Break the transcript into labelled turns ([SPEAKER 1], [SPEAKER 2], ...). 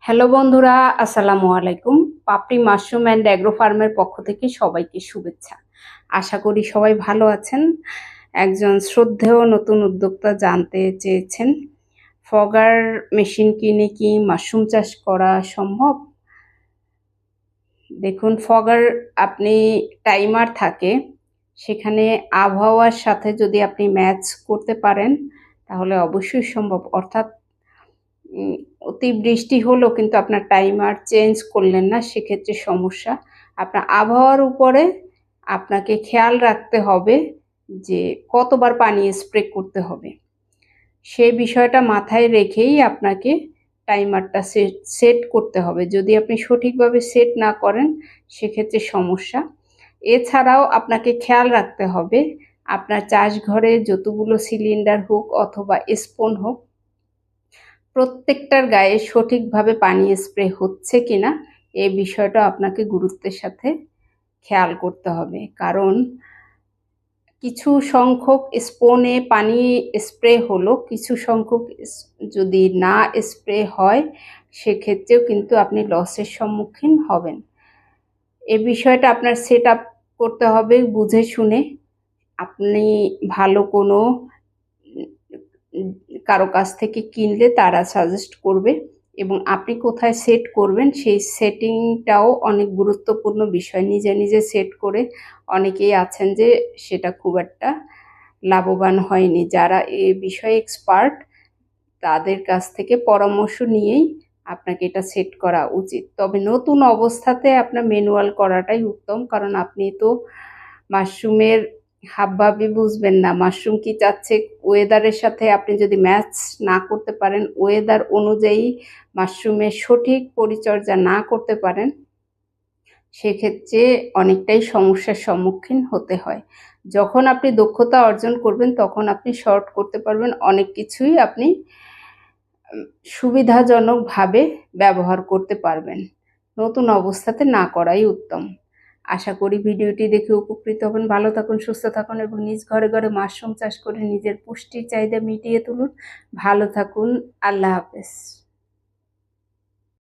[SPEAKER 1] Hello বন্ধুরা, আসসালামু আলাইকুম। পাপড়ি মাশরুম অ্যান্ড অ্যাগ্রো ফার্মের পক্ষ থেকে সবাইকে শুভেচ্ছা। আশা করি সবাই ভালো আছেন। একজন শ্রদ্ধেয় নতুন উদ্যোক্তা জানতে চেয়েছেন, ফগার মেশিন কিনে কি মাশরুম চাষ করা সম্ভব? দেখুন, ফগার আপনি টাইমার থাকে, সেখানে আবহাওয়ার সাথে যদি আপনি ম্যাচ করতে পারেন তাহলে অবশ্যই সম্ভব। অর্থাৎ অতিবৃষ্টি হলো কিন্তু আপনার টাইমার চেঞ্জ করলেন না, সেক্ষেত্রে সমস্যা। আপনার আবহাওয়ার উপরে আপনাকে খেয়াল রাখতে হবে যে কতবার পানি স্প্রে করতে হবে। সেই বিষয়টা মাথায় রেখেই আপনাকে টাইমারটা সেট করতে হবে। যদি আপনি সঠিকভাবে সেট না করেন সেক্ষেত্রে সমস্যা। এছাড়াও আপনাকে খেয়াল রাখতে হবে আপনার চাষঘরে যতগুলো সিলিন্ডার হোক অথবা স্পুন হোক, প্রত্যেকটার গায়ে সঠিকভাবে পানি স্প্রে হচ্ছে কিনা এই বিষয়টা আপনাকে গুরুত্বের সাথে খেয়াল করতে হবে। কারণ কিছু সংখ্যক স্পুনে পানি স্প্রে হলো, কিছু সংখ্যক যদি না স্প্রে হয় সেক্ষেত্রেও কিন্তু আপনি লসের সম্মুখীন হবেন। এ বিষয়টা আপনার সেট আপ করতে হবে বুঝে শুনে। আপনি ভালো কোনো কারো কাছ থেকে কিনলে তারা সাজেস্ট করবে, এবং আপনি কোথায় সেট করবেন সেই সেটিংটাও অনেক গুরুত্বপূর্ণ বিষয়। নিজে নিজে সেট করে অনেকেই আছেন যে সেটা খুব একটা লাভবান হয়নি। যারা এ বিষয়ে এক্সপার্ট তাদের কাছ থেকে পরামর্শ নিয়েই আপনাকে এটা সেট করা উচিত। তবে নতুন অবস্থাতে আপনার ম্যানুয়াল করাটাই উত্তম, কারণ আপনি তো মাশরুমের হাবভাবই বুঝবেন না। মাশরুম কি চাচ্ছে, ওয়েদারের সাথে আপনি যদি ম্যাচ না করতে পারেন, ওয়েদার অনুযায়ী মাশরুমের সঠিক পরিচর্যা না করতে পারেন, সেক্ষেত্রে অনেকটাই সমস্যার সম্মুখীন হতে হয়। যখন আপনি দক্ষতা অর্জন করবেন তখন আপনি শর্ট করতে পারবেন, অনেক কিছুই আপনি সুবিধাজনকভাবে ব্যবহার করতে পারবেন। নতুন অবস্থাতে না করাই উত্তম। আশা করি ভিডিওটি দেখে উপকৃত হবেন। ভালো থাকুন, সুস্থ থাকুন এবং নিজ ঘরে ঘরে মাশরুম চাষ করে নিজের পুষ্টির চাহিদা মিটিয়ে তুলুন। ভালো থাকুন। আল্লাহ হাফেজ।